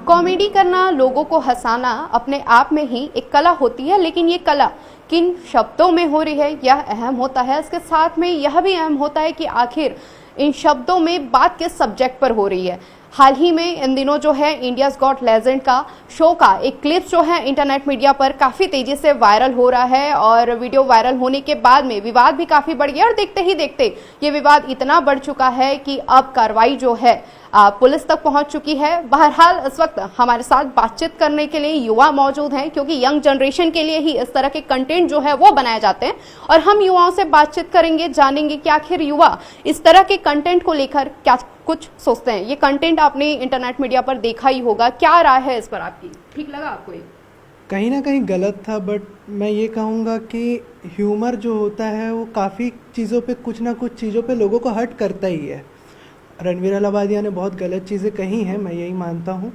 Comedy करना, लोगों को हंसाना अपने आप में ही एक कला होती है, लेकिन ये कला किन शब्दों में हो रही है यह अहम होता है। इसके साथ में यह भी अहम होता है कि आखिर इन शब्दों में बात किस सब्जेक्ट पर हो रही है। हाल ही में इन दिनों जो है इंडियाज गॉट लेजेंड का शो का एक क्लिप जो है इंटरनेट मीडिया पर काफ़ी तेज़ी से वायरल हो रहा है और वीडियो वायरल होने के बाद में विवाद भी काफ़ी बढ़ गया और देखते ही देखते ये विवाद इतना बढ़ चुका है कि अब कार्रवाई जो है पुलिस तक पहुंच चुकी है। बहरहाल इस वक्त हमारे साथ बातचीत करने के लिए युवा मौजूद हैं, क्योंकि यंग जनरेशन के लिए ही इस तरह के कंटेंट जो है वो बनाए जाते हैं और हम युवाओं से बातचीत करेंगे, जानेंगे कि आखिर युवा इस तरह के कंटेंट को लेकर क्या कुछ सोचते हैं। ये कंटेंट आपने इंटरनेट मीडिया पर देखा ही होगा, क्या राय है इस पर आपकी? ठीक लगा आपको? ये कहीं ना कहीं गलत था, बट मैं ये कहूँगा कि ह्यूमर जो होता है वो काफ़ी चीज़ों पे कुछ ना कुछ चीज़ों पे लोगों को हर्ट करता ही है। रणवीर अलाहाबादिया ने बहुत गलत चीज़ें कही हैं, मैं यही मानता हूँ,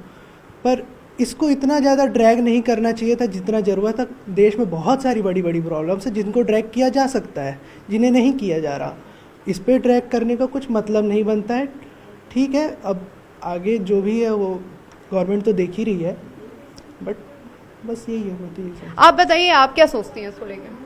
पर इसको इतना ज़्यादा ड्रैग नहीं करना चाहिए था जितना ज़रूरत था। देश में बहुत सारी बड़ी बड़ी प्रॉब्लम्स है जिनको ड्रैग किया जा सकता है, जिन्हें नहीं किया जा रहा। इस पर ड्रैग करने का कुछ मतलब नहीं बनता है। ठीक है, अब आगे जो भी है वो गवर्नमेंट तो देख ही रही है, बट बस यही है होती है। आप बताइए, आप क्या सोचती हैं इसको लेकर?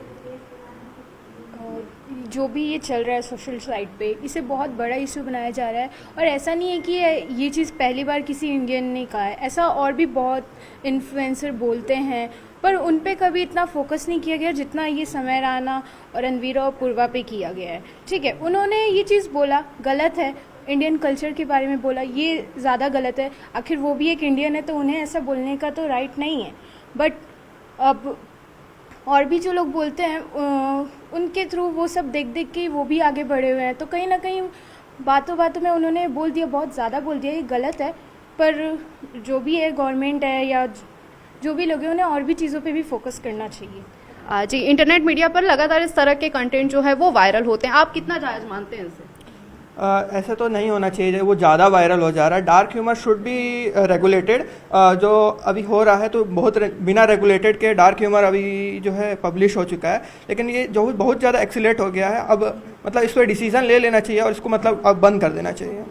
जो भी ये चल रहा है सोशल साइट पे, इसे बहुत बड़ा इशू बनाया जा रहा है और ऐसा नहीं है कि ये चीज़ पहली बार किसी इंडियन ने कहा है। ऐसा और भी बहुत इन्फ्लुएंसर बोलते हैं, पर उन पे कभी इतना फोकस नहीं किया गया जितना ये समय राणा और रणवीर और पूर्वा पे किया गया है। ठीक है, उन्होंने ये चीज़ बोला, गलत है, इंडियन कल्चर के बारे में बोला, ये ज़्यादा गलत है। आखिर वो भी एक इंडियन है तो उन्हें ऐसा बोलने का तो राइट नहीं है। बट अब और भी जो लोग बोलते हैं उनके थ्रू वो सब देख देख के वो भी आगे बढ़े हुए हैं, तो कहीं ना कहीं बातों बातों में उन्होंने बोल दिया, बहुत ज़्यादा बोल दिया, ये गलत है। पर जो भी है, गवर्नमेंट है या जो भी लोग हैं, उन्हें और भी चीज़ों पे भी फोकस करना चाहिए। जी, इंटरनेट मीडिया पर लगातार इस तरह के कंटेंट जो है वो वायरल होते हैं, आप कितना जायज़ मानते हैं इसे? ऐसा तो नहीं होना चाहिए, वो ज़्यादा वायरल हो जा रहा है। Dark humour should be regulated. जो अभी हो रहा है तो बहुत बिना रेगुलेटेड के डार्क ह्यूमर अभी जो है पब्लिश हो चुका है, लेकिन ये जो बहुत ज़्यादा एक्सीलेट हो गया है। अब मतलब इस पर डिसीजन ले लेना चाहिए और इसको मतलब अब बंद कर देना चाहिए।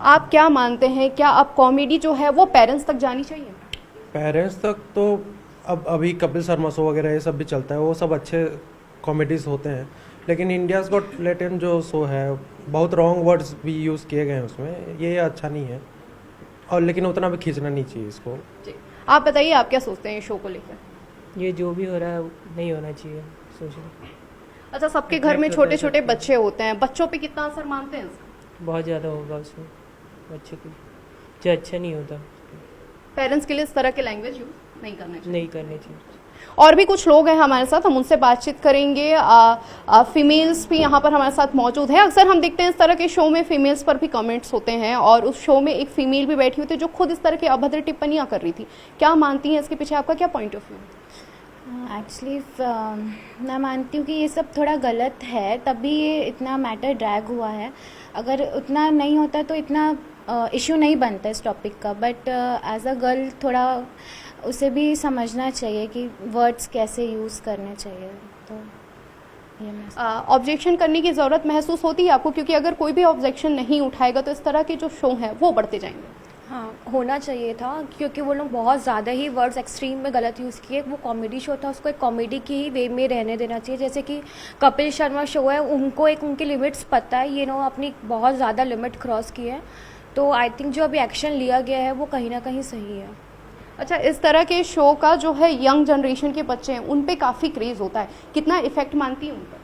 आप क्या मानते हैं, क्या अब कॉमेडी जो है वो पेरेंट्स तक जानी चाहिए? पेरेंट्स तक तो अब अभी कपिल शर्मा शो वगैरह ये सब भी चलता है, वो सब अच्छे कॉमेडीज होते हैं, लेकिन इंडियाज़ गॉट लेटेंट जो शो है बहुत रॉन्ग वर्ड्स भी यूज़ किए गए हैं उसमें, ये अच्छा नहीं है और लेकिन उतना भी खींचना नहीं चाहिए इसको। आप बताइए, आप क्या सोचते हैं शो को लेकर? ये जो भी हो रहा है नहीं होना चाहिए सोशल। अच्छा, सबके घर में छोटे छोटे बच्चे होते हैं, बच्चों पे कितना असर मानते हैं इसका? बहुत ज़्यादा होगा उसमें बच्चे को, जो अच्छा नहीं होता। पेरेंट्स के लिए इस तरह के लैंग्वेज यूज नहीं करना चाहिए। नहीं करनी चाहिए। और भी कुछ लोग हैं हमारे साथ, हम उनसे बातचीत करेंगे। फीमेल्स भी यहाँ पर हमारे साथ मौजूद है। अक्सर हम देखते हैं इस तरह के शो में फीमेल्स पर भी कमेंट्स होते हैं और उस शो में एक फीमेल भी बैठी हुई थी जो खुद इस तरह की अभद्र टिप्पणियाँ कर रही थी। क्या मानती हैं, इसके पीछे आपका क्या पॉइंट ऑफ व्यू? एक्चुअली मैं मानती हूँ कि ये सब थोड़ा गलत है, तभी ये इतना मैटर ड्रैग हुआ है। अगर उतना नहीं होता तो इतना इशू नहीं बनता इस टॉपिक का। बट एज अ गर्ल थोड़ा उसे भी समझना चाहिए कि वर्ड्स कैसे यूज़ करने चाहिए। तो ये ऑब्जेक्शन करने की ज़रूरत महसूस होती है आपको? क्योंकि अगर कोई भी ऑब्जेक्शन नहीं उठाएगा तो इस तरह के जो शो हैं वो बढ़ते जाएंगे। हाँ, होना चाहिए था, क्योंकि वो लोग बहुत ज़्यादा ही वर्ड्स एक्सट्रीम में गलत यूज़ किए। वो कॉमेडी शो था, उसको एक कॉमेडी की ही वे में रहने देना चाहिए। जैसे कि कपिल शर्मा शो है, उनको एक उनकी लिमिट्स पता है, ये नो अपनी बहुत ज़्यादा लिमिट क्रॉस की है। तो आई थिंक जो अभी एक्शन लिया गया है वो कहीं ना कहीं सही है। अच्छा, इस तरह के शो का जो है यंग जनरेशन के बच्चे हैं उन पे काफ़ी क्रेज़ होता है, कितना इफेक्ट मानती हैं उन पर?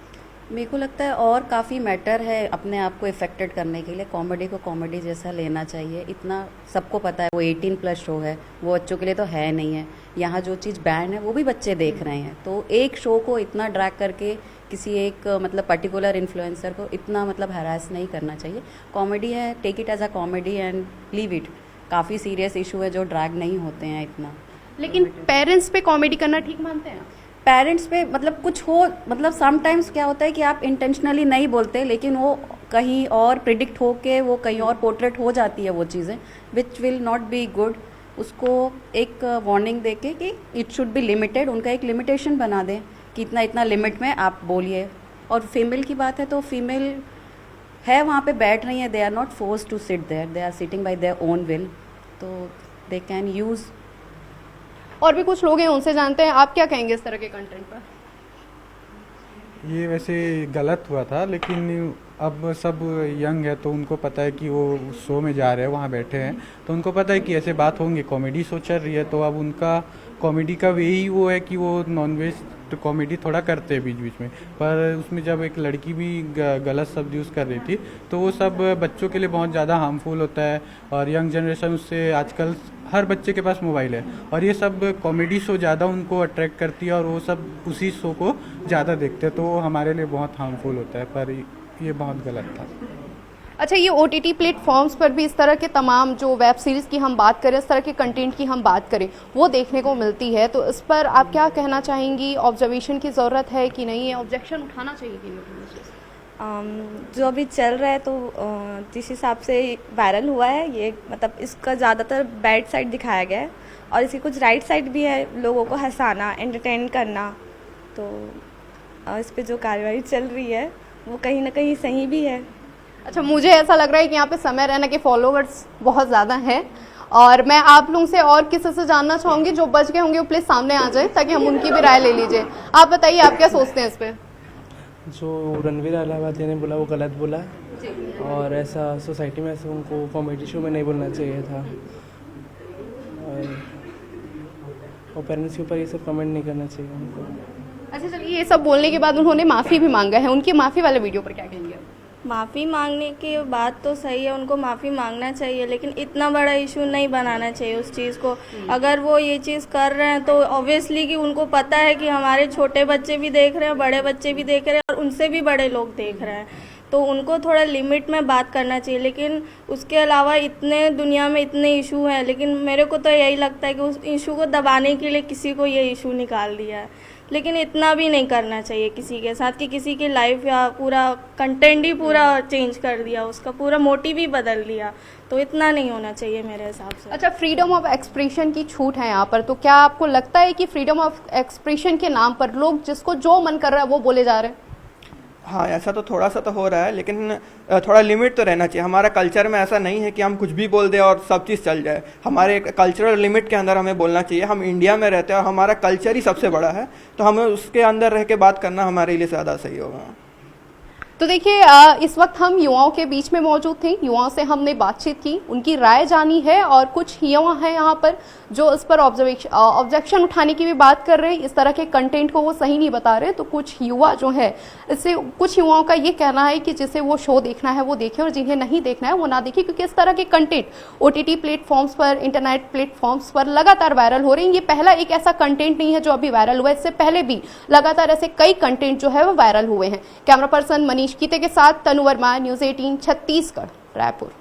मेरे को लगता है और काफ़ी मैटर है अपने आप को इफेक्टेड करने के लिए। कॉमेडी को कॉमेडी जैसा लेना चाहिए। इतना सबको पता है वो 18+ शो है, वो बच्चों के लिए तो है नहीं है। यहाँ जो चीज़ बैन है वो भी बच्चे देख रहे हैं, तो एक शो को इतना ड्रैग करके किसी एक मतलब पर्टिकुलर इन्फ्लुएंसर को इतना मतलब हैरास नहीं करना चाहिए। कॉमेडी है, take it as a comedy and leave it. काफ़ी सीरियस इशू है जो ड्रैग नहीं होते हैं इतना। लेकिन पेरेंट्स पे कॉमेडी करना ठीक मानते हैं? पेरेंट्स पे मतलब कुछ हो, मतलब समटाइम्स क्या होता है कि आप इंटेंशनली नहीं बोलते, लेकिन वो कहीं और प्रिडिक्ट हो के वो कहीं और पोर्ट्रेट हो जाती है वो चीज़ें, which will not be good. उसको एक वार्निंग दे के कि इट शुड बी लिमिटेड, उनका एक लिमिटेशन बना दें कि इतना इतना लिमिट में आप बोलिए। और फीमेल की बात है तो फीमेल है वहाँ पे बैठ रही है, they are not force to sit there, they are sitting by their own will. तो दे कैन यूज़। और भी कुछ लोग हैं, उनसे जानते हैं, आप क्या कहेंगे इस तरह के कंटेंट पर? ये वैसे गलत हुआ था, लेकिन अब सब यंग है तो उनको पता है कि वो शो में जा रहे हैं, वहाँ बैठे हैं, तो उनको पता है कि ऐसे बात होंगे, कॉमेडी शो चल रही है, तो अब उनका कॉमेडी का वे ही वो है कि वो नॉनवेज तो कॉमेडी थोड़ा करते हैं बीच बीच में, पर उसमें जब एक लड़की भी गलत शब्द यूज़ कर रही थी तो वो सब बच्चों के लिए बहुत ज़्यादा हार्मफुल होता है। और यंग जनरेशन उससे, आजकल हर बच्चे के पास मोबाइल है और ये सब कॉमेडी शो ज़्यादा उनको अट्रैक्ट करती है और वो सब उसी शो को ज़्यादा देखते हैं, तो वो हमारे लिए बहुत हार्मफुल होता है, पर ये बहुत गलत था। अच्छा, ये OTT प्लेटफॉर्म्स पर भी इस तरह के तमाम जो वेब सीरीज़ की हम बात करें, इस तरह के कंटेंट की हम बात करें, वो देखने को मिलती है, तो इस पर आप क्या कहना चाहेंगी? ऑब्जर्वेशन की ज़रूरत है कि नहीं है? ऑब्जेक्शन उठाना चाहिए कि नहीं? जो अभी चल रहा है तो जिस हिसाब से वायरल हुआ है ये, मतलब इसका ज़्यादातर बैड साइड दिखाया गया है और इसकी कुछ राइट साइड भी है, लोगों को हंसाना, एंटरटेन करना। तो इस पे जो कार्रवाई चल रही है वो कहीं ना कहीं सही भी है। अच्छा, मुझे ऐसा लग रहा है कि यहाँ पे समय रैना के फॉलोवर्स बहुत ज़्यादा हैं और मैं आप लोगों से और किसी से जानना चाहूँगी, जो बच गए होंगे वो प्लीज़ सामने आ जाए ताकि हम उनकी भी राय ले लीजिए। आप बताइए, आप क्या सोचते हैं इस पर? जो रणवीर अलाहाबादी ने बोला वो गलत बोला और ऐसा सोसाइटी में ऐसे उनको कॉमेडी शो में नहीं बोलना चाहिए था और पेरेंट्स के ऊपर ये सब कमेंट नहीं करना चाहिए उनको। अच्छा चलिए, ये सब बोलने के बाद उन्होंने माफ़ी भी मांगा है, उनकी माफ़ी वाले वीडियो पर क्या कहेंगे? माफ़ी मांगने की बात तो सही है, उनको माफ़ी मांगना चाहिए, लेकिन इतना बड़ा इशू नहीं बनाना चाहिए उस चीज़ को। अगर वो ये चीज़ कर रहे हैं तो ऑब्वियसली कि उनको पता है कि हमारे छोटे बच्चे भी देख रहे हैं, बड़े बच्चे भी देख रहे हैं और उनसे भी बड़े लोग देख रहे हैं, तो उनको थोड़ा लिमिट में बात करना चाहिए। लेकिन उसके अलावा इतने दुनिया में इतने इशू हैं, लेकिन मेरे को तो यही लगता है कि उस इशू को दबाने के लिए किसी को ये इशू निकाल दिया है, लेकिन इतना भी नहीं करना चाहिए किसी के साथ कि किसी की लाइफ या पूरा कंटेंट ही पूरा चेंज कर दिया, उसका पूरा मोटिव ही बदल दिया, तो इतना नहीं होना चाहिए मेरे हिसाब से। अच्छा, फ्रीडम ऑफ एक्सप्रेशन की छूट है यहाँ पर, तो क्या आपको लगता है कि फ्रीडम ऑफ एक्सप्रेशन के नाम पर लोग जिसको जो मन कर रहा है वो बोले जा रहे हैं? हाँ, ऐसा तो थोड़ा सा तो हो रहा है, लेकिन थोड़ा लिमिट तो रहना चाहिए। हमारा कल्चर में ऐसा नहीं है कि हम कुछ भी बोल दें और सब चीज़ चल जाए। हमारे कल्चरल लिमिट के अंदर हमें बोलना चाहिए। हम इंडिया में रहते हैं और हमारा कल्चर ही सबसे बड़ा है, तो हमें उसके अंदर रह के बात करना हमारे लिए ज़्यादा सही होगा। तो देखिए, इस वक्त हम युवाओं के बीच में मौजूद थे, युवाओं से हमने बातचीत की, उनकी राय जानी है और कुछ युवा हैं यहाँ पर जो इस पर ऑब्जेक्शन उठाने की भी बात कर रहे हैं। इस तरह के कंटेंट को वो सही नहीं बता रहे, तो कुछ युवा जो है, इससे कुछ युवाओं का ये कहना है कि जिसे वो शो देखना है वो देखे और जिन्हें नहीं देखना है वो ना देखे, क्योंकि इस तरह के कंटेंट OTT प्लेटफॉर्म्स पर, इंटरनेट प्लेटफॉर्म्स पर लगातार वायरल हो रहे हैं। ये पहला एक ऐसा कंटेंट नहीं है जो अभी वायरल हुआ है, इससे पहले भी लगातार ऐसे कई कंटेंट जो है वो वायरल हुए हैं। कैमरा पर्सन मनीष कीते के साथ तनु वर्मा, न्यूज़ 18 छत्तीसगढ़, रायपुर।